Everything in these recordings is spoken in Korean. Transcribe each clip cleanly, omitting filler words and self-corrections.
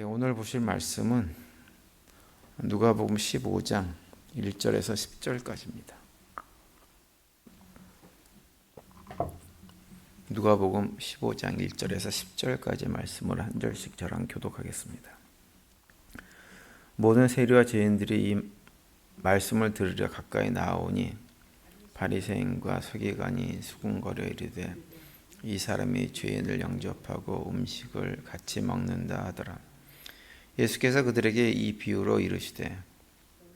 오늘 보실 말씀은 누가복음 15장 1절에서 10절까지입니다. 누가복음 15장 1절에서 10절까지 말씀을 한 절씩 저랑 교독하겠습니다. 모든 세리와 죄인들이 이 말씀을 들으려 가까이 나아오니 바리새인과 서기관이 수군거려 이르되 이 사람이 죄인을 영접하고 음식을 같이 먹는다 하더라. 예수께서 그들에게 이 비유로 이르시되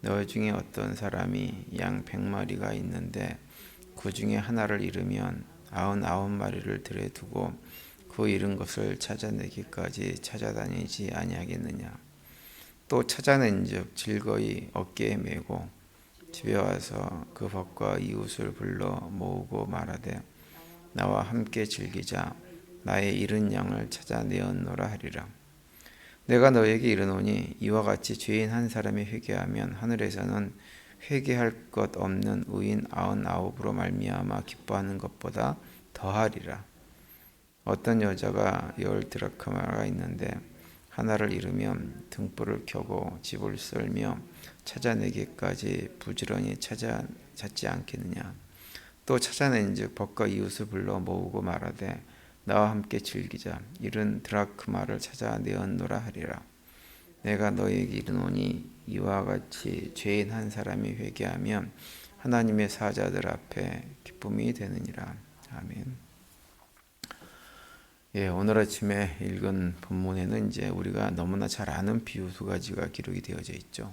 너희 중에 어떤 사람이 양 100마리가 있는데 그 중에 하나를 잃으면 99마리를 들에 두고 그 잃은 것을 찾아내기까지 찾아다니지 아니하겠느냐. 또 찾아낸즉 즐거이 어깨에 메고 집에 와서 그 벗과 이웃을 불러 모으고 말하되 나와 함께 즐기자. 나의 잃은 양을 찾아내었노라 하리라. 내가 너에게 이르노니 이와 같이 죄인 한 사람이 회개하면 하늘에서는 회개할 것 없는 의인 99으로 말미암아 기뻐하는 것보다 더하리라. 어떤 여자가 10 드라크마가 있는데 하나를 잃으면 등불을 켜고 집을 썰며 찾아내기까지 부지런히 찾지 않겠느냐. 또 찾아낸즉 벗과 이웃을 불러 모으고 말하되 나와 함께 즐기자. 잃은 드라크마를 찾아내었노라 하리라. 내가 너희에게 이르노니 이와 같이 죄인 한 사람이 회개하면 하나님의 사자들 앞에 기쁨이 되느니라. 아멘. 오늘 아침에 읽은 본문에는 이제 우리가 너무나 잘 아는 비유 두 가지가 기록이 되어져 있죠.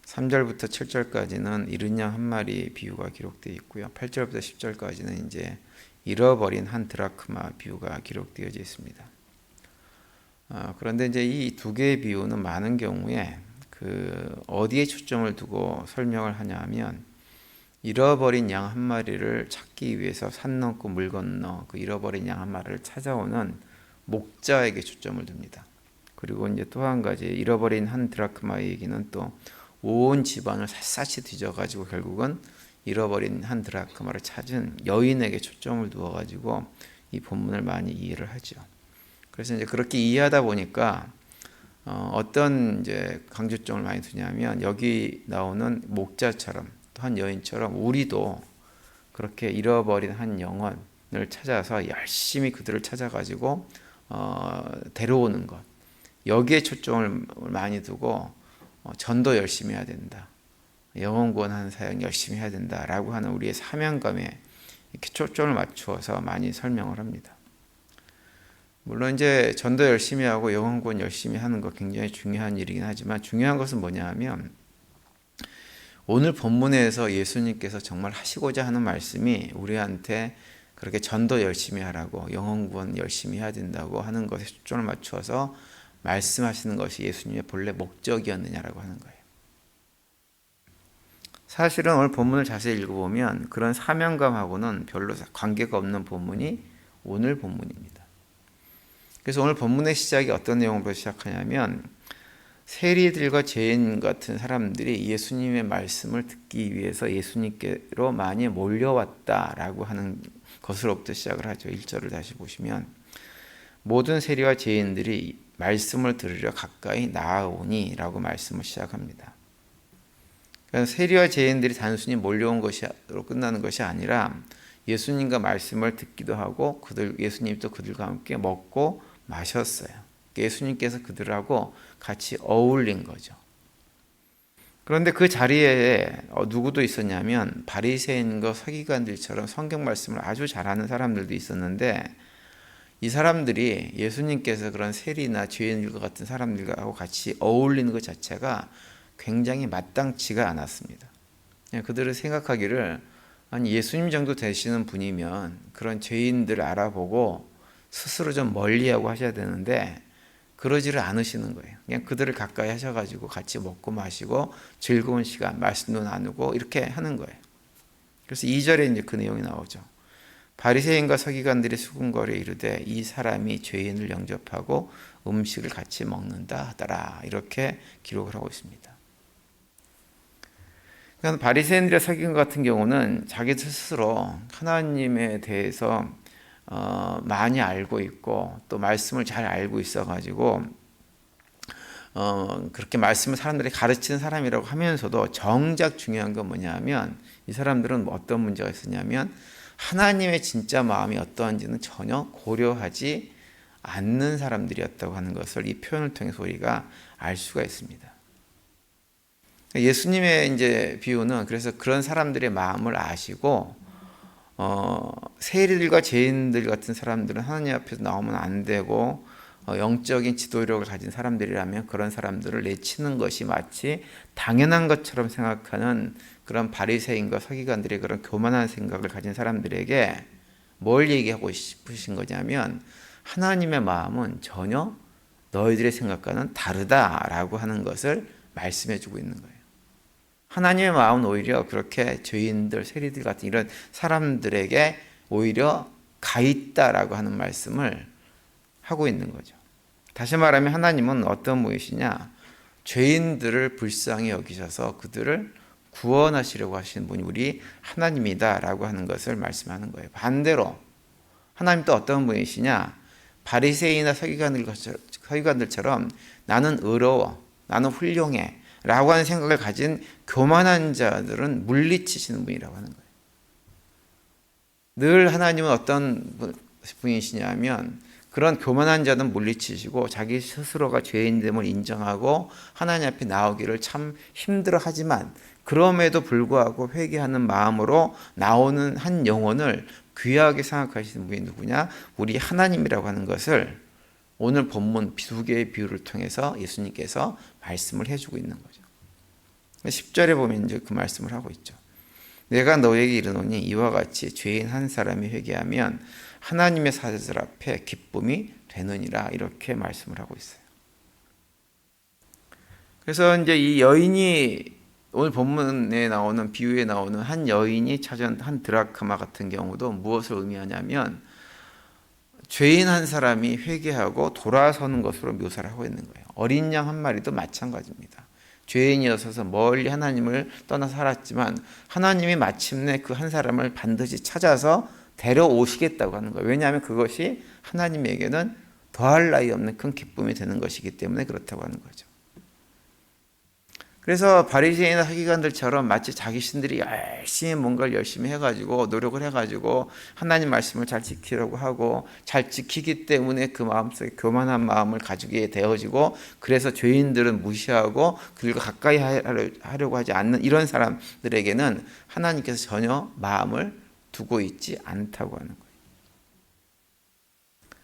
3절부터 7절까지는 잃은 양 한 마리 비유가 기록되어 있고요. 8절부터 10절까지는 이제 잃어버린 한 드라크마 비유가 기록되어져 있습니다. 그런데 이제 이 두 개의 비유는 많은 경우에 어디에 초점을 두고 설명을 하냐면 잃어버린 양 한 마리를 찾기 위해서 산 넘고 물 건너 그 잃어버린 양 한 마리를 찾아오는 목자에게 초점을 둡니다. 그리고 이제 또 한 가지 잃어버린 한 드라크마의 얘기는 또 온 집안을 샅샅이 뒤져가지고 결국은 잃어버린 한 드라크마를 찾은 여인에게 초점을 두어가지고 이 본문을 많이 이해를 하죠. 그래서 이제 그렇게 이해하다 보니까 어떤 이제 강조점을 많이 두냐면 여기 나오는 목자처럼 또 한 여인처럼 우리도 그렇게 잃어버린 한 영혼을 찾아서 열심히 그들을 찾아가지고 데려오는 것, 여기에 초점을 많이 두고 전도 열심히 해야 된다. 영혼 구원하는 사역 열심히 해야 된다라고 하는 우리의 사명감에 이렇게 초점을 맞추어서 많이 설명을 합니다. 물론 이제 전도 열심히 하고 영혼 구원 열심히 하는 거 굉장히 중요한 일이긴 하지만 중요한 것은 뭐냐 하면 오늘 본문에서 예수님께서 정말 하시고자 하는 말씀이 우리한테 그렇게 전도 열심히 하라고 영혼 구원 열심히 해야 된다고 하는 것에 초점을 맞추어서 말씀하시는 것이 예수님의 본래 목적이었느냐라고 하는 거예요. 사실은 오늘 본문을 자세히 읽어보면 그런 사명감하고는 별로 관계가 없는 본문이 오늘 본문입니다. 그래서 오늘 본문의 시작이 어떤 내용으로 시작하냐면 세리들과 죄인 같은 사람들이 예수님의 말씀을 듣기 위해서 예수님께로 많이 몰려왔다라고 하는 것으로부터 시작을 하죠. 1절을 다시 보시면 모든 세리와 죄인들이 말씀을 들으려 가까이 나아오니 라고 말씀을 시작합니다. 그러니까 세리와 죄인들이 단순히 몰려온 것으로 끝나는 것이 아니라 예수님과 말씀을 듣기도 하고 예수님도 그들과 함께 먹고 마셨어요. 예수님께서 그들하고 같이 어울린 거죠. 그런데 그 자리에 누구도 있었냐면 바리새인과 서기관들처럼 성경 말씀을 아주 잘하는 사람들도 있었는데 이 사람들이 예수님께서 그런 세리나 죄인들과 같은 사람들하고 같이 어울리는 것 자체가 굉장히 마땅치가 않았습니다. 그들은 생각하기를 아니 예수님 정도 되시는 분이면 그런 죄인들을 알아보고 스스로 좀 멀리하고 하셔야 되는데 그러지를 않으시는 거예요. 그냥 그들을 가까이 하셔가지고 같이 먹고 마시고 즐거운 시간, 말씀도 나누고 이렇게 하는 거예요. 그래서 2절에 이제 그 내용이 나오죠. 바리새인과 서기관들이 수군거려 이르되 이 사람이 죄인을 영접하고 음식을 같이 먹는다 하더라. 이렇게 기록을 하고 있습니다. 그러니까 바리새인들의 서기관 같은 경우는 자기 스스로 하나님에 대해서 많이 알고 있고 또 말씀을 잘 알고 있어가지고 그렇게 말씀을 사람들이 가르치는 사람이라고 하면서도 정작 중요한 건 뭐냐면 이 사람들은 어떤 문제가 있었냐면 하나님의 진짜 마음이 어떠한지는 전혀 고려하지 않는 사람들이었다고 하는 것을 이 표현을 통해서 우리가 알 수가 있습니다. 예수님의 이제 비유는 그래서 그런 사람들의 마음을 아시고 세리들과 죄인들 같은 사람들은 하나님 앞에서 나오면 안 되고 영적인 지도력을 가진 사람들이라면 그런 사람들을 내치는 것이 마치 당연한 것처럼 생각하는 그런 바리새인과 서기관들의 그런 교만한 생각을 가진 사람들에게 뭘 얘기하고 싶으신 거냐면 하나님의 마음은 전혀 너희들의 생각과는 다르다라고 하는 것을 말씀해 주고 있는 거예요. 하나님의 마음은 오히려 그렇게 죄인들, 세리들 같은 이런 사람들에게 오히려 가 있다라고 하는 말씀을 하고 있는 거죠. 다시 말하면 하나님은 어떤 분이시냐? 죄인들을 불쌍히 여기셔서 그들을 구원하시려고 하시는 분이 우리 하나님이다라고 하는 것을 말씀하는 거예요. 반대로 하나님 또 어떤 분이시냐? 바리새인이나 서기관들처럼 나는 의로워, 나는 훌륭해 라고 하는 생각을 가진 교만한 자들은 물리치시는 분이라고 하는 거예요. 늘 하나님은 어떤 분이시냐면 그런 교만한 자는 물리치시고 자기 스스로가 죄인됨을 인정하고 하나님 앞에 나오기를 참 힘들어하지만 그럼에도 불구하고 회개하는 마음으로 나오는 한 영혼을 귀하게 생각하시는 분이 누구냐? 우리 하나님이라고 하는 것을 오늘 본문 두 개의 비유를 통해서 예수님께서 말씀을 해주고 있는 거죠. 10절에 보면 이제 그 말씀을 하고 있죠. 내가 너에게 이르노니 이와 같이 죄인 한 사람이 회개하면 하나님의 사자들 앞에 기쁨이 되느니라 이렇게 말씀을 하고 있어요. 그래서 이제 이 여인이 오늘 본문에 나오는 비유에 나오는 한 여인이 찾은 한 드라크마 같은 경우도 무엇을 의미하냐면 죄인 한 사람이 회개하고 돌아서는 것으로 묘사를 하고 있는 거예요. 어린 양 한 마리도 마찬가지입니다. 죄인이어서 멀리 하나님을 떠나 살았지만 하나님이 마침내 그 한 사람을 반드시 찾아서 데려오시겠다고 하는 거예요. 왜냐하면 그것이 하나님에게는 더할 나위 없는 큰 기쁨이 되는 것이기 때문에 그렇다고 하는 거죠. 그래서 바리새인이나 서기관들처럼 마치 자기신들이 열심히 해가지고 노력을 해가지고 하나님 말씀을 잘 지키려고 하고 잘 지키기 때문에 그 마음속에 교만한 마음을 가지게 되어지고 그래서 죄인들은 무시하고 그들과 가까이 하려고 하지 않는 이런 사람들에게는 하나님께서 전혀 마음을 두고 있지 않다고 하는 거예요.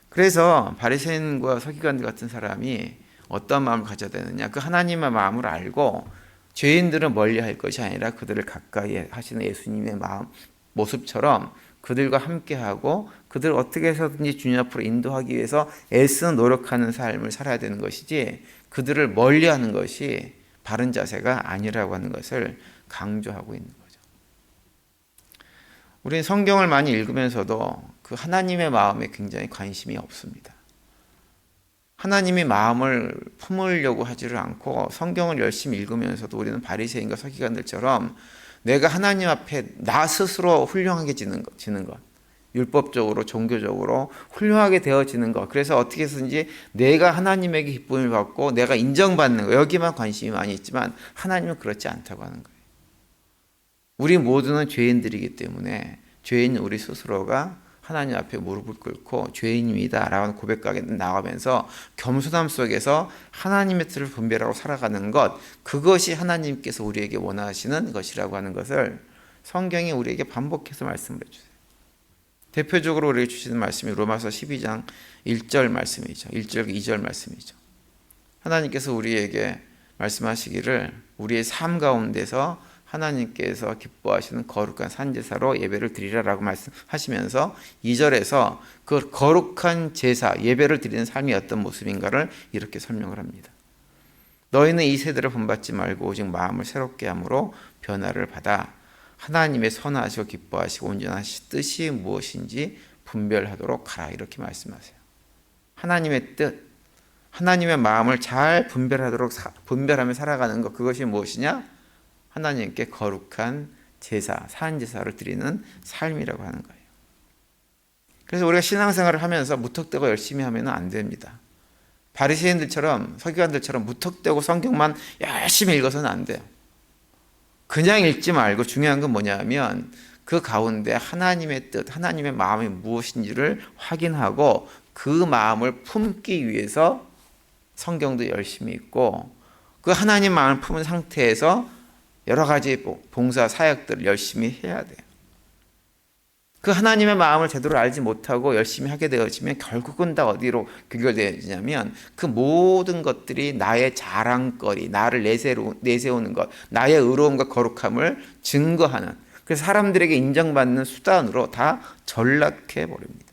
그래서 바리새인과 서기관들 같은 사람이 어떤 마음을 가져야 되느냐? 그 하나님의 마음을 알고 죄인들은 멀리 할 것이 아니라 그들을 가까이 하시는 예수님의 마음, 모습처럼 그들과 함께하고 그들을 어떻게 해서든지 주님 앞으로 인도하기 위해서 애쓰는 노력하는 삶을 살아야 되는 것이지 그들을 멀리하는 것이 바른 자세가 아니라고 하는 것을 강조하고 있는 거죠. 우리는 성경을 많이 읽으면서도 그 하나님의 마음에 굉장히 관심이 없습니다. 하나님의 마음을 품으려고 하지를 않고 성경을 열심히 읽으면서도 우리는 바리새인과 서기관들처럼 내가 하나님 앞에 나 스스로 훌륭하게 지는 것, 율법적으로 종교적으로 훌륭하게 되어지는 것, 그래서 어떻게 해서든지 내가 하나님에게 기쁨을 받고 내가 인정받는 것, 여기만 관심이 많이 있지만 하나님은 그렇지 않다고 하는 거예요. 우리 모두는 죄인들이기 때문에 죄인 우리 스스로가 하나님 앞에 무릎을 꿇고 죄인입니다 라고 고백하게 나가면서 겸손함 속에서 하나님의 뜻을 분별하고 살아가는 것, 그것이 하나님께서 우리에게 원하시는 것이라고 하는 것을 성경이 우리에게 반복해서 말씀을 해주세요. 대표적으로 우리에게 주시는 말씀이 로마서 12장 1절 말씀이죠. 1절 2절 말씀이죠. 하나님께서 우리에게 말씀하시기를 우리의 삶 가운데서 하나님께서 기뻐하시는 거룩한 산제사로 예배를 드리라라고 말씀하시면서 2절에서 그 거룩한 제사, 예배를 드리는 삶이 어떤 모습인가를 이렇게 설명을 합니다. 너희는 이 세대를 본받지 말고 오직 마음을 새롭게 함으로 변화를 받아 하나님의 선하시고 기뻐하시고 온전하신 뜻이 무엇인지 분별하도록 하라 이렇게 말씀하세요. 하나님의 뜻, 하나님의 마음을 잘 분별하며 살아가는 것, 그것이 무엇이냐? 하나님께 거룩한 제사, 산제사를 드리는 삶이라고 하는 거예요. 그래서 우리가 신앙생활을 하면서 무턱대고 열심히 하면 안 됩니다. 바리새인들처럼 서기관들처럼 무턱대고 성경만 열심히 읽어서는 안 돼요. 그냥 읽지 말고 중요한 건 뭐냐면 그 가운데 하나님의 뜻, 하나님의 마음이 무엇인지를 확인하고 그 마음을 품기 위해서 성경도 열심히 읽고 그 하나님 마음을 품은 상태에서 여러 가지 봉사 사역들을 열심히 해야 돼요. 그 하나님의 마음을 제대로 알지 못하고 열심히 하게 되어지면 결국은 다 어디로 귀결되어지냐면 그 모든 것들이 나의 자랑거리, 나를 내세우는 것, 나의 의로움과 거룩함을 증거하는, 그래서 사람들에게 인정받는 수단으로 다 전락해 버립니다.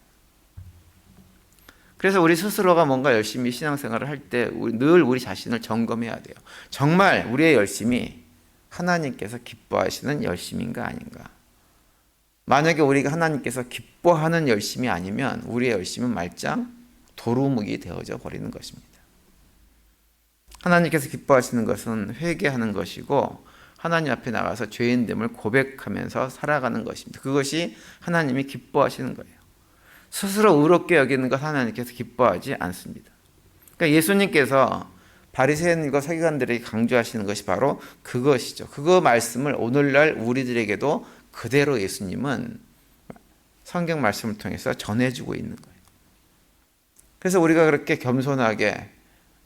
그래서 우리 스스로가 뭔가 열심히 신앙생활을 할 때 늘 우리 자신을 점검해야 돼요. 정말 우리의 열심이 하나님께서 기뻐하시는 열심인가 아닌가. 만약에 우리가 하나님께서 기뻐하는 열심이 아니면 우리의 열심은 말짱 도루묵이 되어져 버리는 것입니다. 하나님께서 기뻐하시는 것은 회개하는 것이고 하나님 앞에 나가서 죄인됨을 고백하면서 살아가는 것입니다. 그것이 하나님이 기뻐하시는 거예요. 스스로 의롭게 여기는 것 하나님께서 기뻐하지 않습니다. 그러니까 예수님께서 바리새인과 서기관들에게 강조하시는 것이 바로 그것이죠. 그거 말씀을 오늘날 우리들에게도 그대로 예수님은 성경 말씀을 통해서 전해주고 있는 거예요. 그래서 우리가 그렇게 겸손하게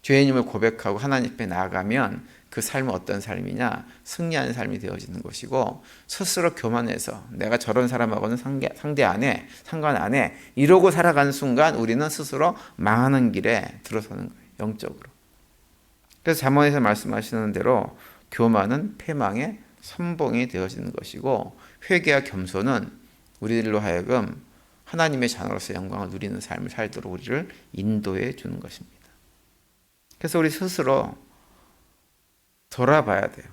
죄인임을 고백하고 하나님 앞에 나아가면 그 삶은 어떤 삶이냐? 승리하는 삶이 되어지는 것이고, 스스로 교만해서 내가 저런 사람하고는 상관 안 해 이러고 살아가는 순간 우리는 스스로 망하는 길에 들어서는 거예요. 영적으로. 그래서 잠언에서 말씀하시는 대로 교만은 패망의 선봉이 되어지는 것이고, 회개와 겸손은 우리들로 하여금 하나님의 자녀로서 영광을 누리는 삶을 살도록 우리를 인도해 주는 것입니다. 그래서 우리 스스로 돌아봐야 돼요.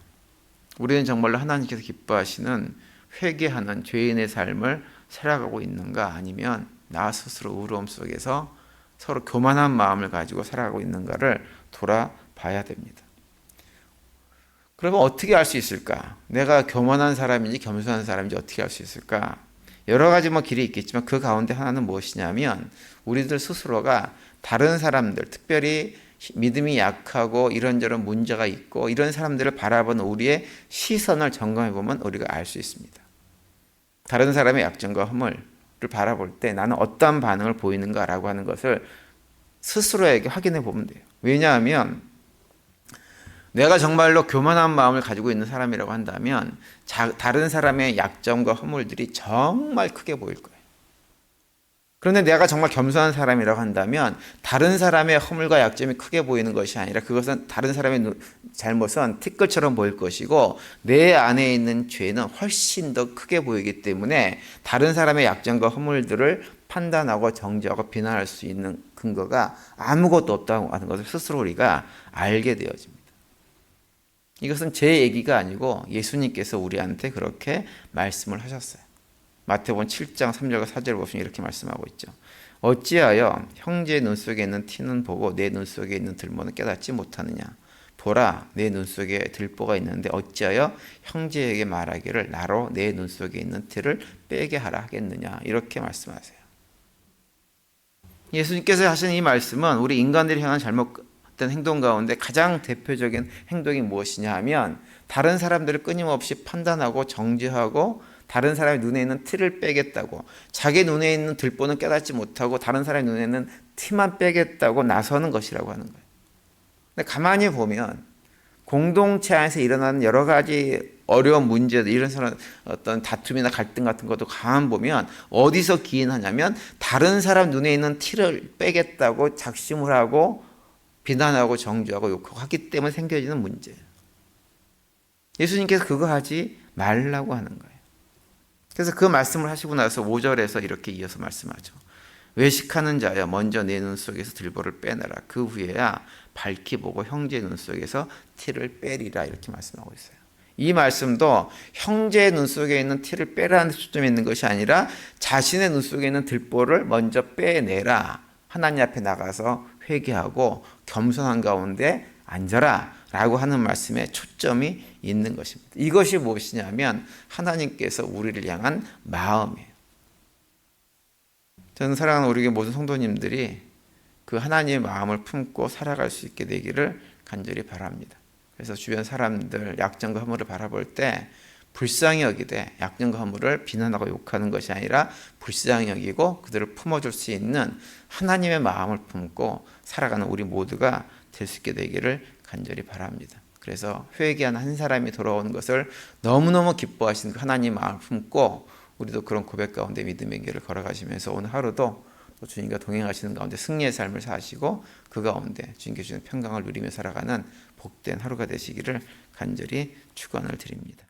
우리는 정말로 하나님께서 기뻐하시는 회개하는 죄인의 삶을 살아가고 있는가, 아니면 나 스스로 의로움 속에서 서로 교만한 마음을 가지고 살아가고 있는가를 돌아봐야 됩니다. 그러면 어떻게 알 수 있을까? 내가 교만한 사람인지 겸손한 사람인지 어떻게 알 수 있을까? 여러 가지 길이 있겠지만 그 가운데 하나는 무엇이냐면 우리들 스스로가 다른 사람들, 특별히 믿음이 약하고 이런저런 문제가 있고 이런 사람들을 바라보는 우리의 시선을 점검해 보면 우리가 알 수 있습니다. 다른 사람의 약점과 허물을 바라볼 때 나는 어떤 반응을 보이는가라고 하는 것을 스스로에게 확인해 보면 돼요. 왜냐하면 내가 정말로 교만한 마음을 가지고 있는 사람이라고 한다면 다른 사람의 약점과 허물들이 정말 크게 보일 거예요. 그런데 내가 정말 겸손한 사람이라고 한다면 다른 사람의 허물과 약점이 크게 보이는 것이 아니라 그것은 다른 사람의 잘못은 티끌처럼 보일 것이고 내 안에 있는 죄는 훨씬 더 크게 보이기 때문에 다른 사람의 약점과 허물들을 판단하고 정죄하고 비난할 수 있는 근거가 아무것도 없다고 하는 것을 스스로 우리가 알게 되어집니다. 이것은 제 얘기가 아니고 예수님께서 우리한테 그렇게 말씀을 하셨어요. 마태복음 7장 3절과 4절을 보시면 이렇게 말씀하고 있죠. 어찌하여 형제의 눈 속에 있는 티는 보고 내 눈 속에 있는 들보는 깨닫지 못하느냐. 보라, 내 눈 속에 들보가 있는데 어찌하여 형제에게 말하기를 나로 내 눈 속에 있는 티를 빼게 하라 하겠느냐. 이렇게 말씀하세요. 예수님께서 하신 이 말씀은 우리 인간들이 향한 잘못된 행동 가운데 가장 대표적인 행동이 무엇이냐 하면 다른 사람들을 끊임없이 판단하고 정죄하고 다른 사람의 눈에 있는 티를 빼겠다고, 자기 눈에 있는 들보는 깨닫지 못하고 다른 사람의 눈에 있는 티만 빼겠다고 나서는 것이라고 하는 거예요. 근데 가만히 보면 공동체 안에서 일어나는 여러 가지 어려운 문제들, 이런 어떤 다툼이나 갈등 같은 것도 가만 보면 어디서 기인하냐면 다른 사람 눈에 있는 티를 빼겠다고 작심을 하고 비난하고 정죄하고 욕하고 하기 때문에 생겨지는 문제예요. 예수님께서 그거 하지 말라고 하는 거예요. 그래서 그 말씀을 하시고 나서 5절에서 이렇게 이어서 말씀하죠. 외식하는 자여 먼저 내 눈 속에서 들보를 빼내라. 그 후에야 밝히 보고 형제의 눈 속에서 티를 빼리라. 이렇게 말씀하고 있어요. 이 말씀도 형제의 눈 속에 있는 티를 빼라는 데 초점이 있는 것이 아니라 자신의 눈 속에 있는 들보를 먼저 빼내라. 하나님 앞에 나가서 회개하고 겸손한 가운데 앉아라 라고 하는 말씀에 초점이 있는 것입니다. 이것이 무엇이냐면 하나님께서 우리를 향한 마음이에요. 저는 사랑하는 우리 모든 성도님들이 그 하나님의 마음을 품고 살아갈 수 있게 되기를 간절히 바랍니다. 그래서 주변 사람들 약점과 허물을 바라볼 때 불쌍히 여기되 약점과 허물을 비난하고 욕하는 것이 아니라 불쌍히 여기고 그들을 품어줄 수 있는 하나님의 마음을 품고 살아가는 우리 모두가 될 수 있게 되기를 간절히 바랍니다. 그래서 회개한 한 사람이 돌아오는 것을 너무너무 기뻐하시는 그 하나님의 마음을 품고 우리도 그런 고백 가운데 믿음의 길을 걸어가시면서 오늘 하루도 또 주님과 동행하시는 가운데 승리의 삶을 사시고 그 가운데 주님께 주시는 평강을 누리며 살아가는 복된 하루가 되시기를 간절히 축원을 드립니다.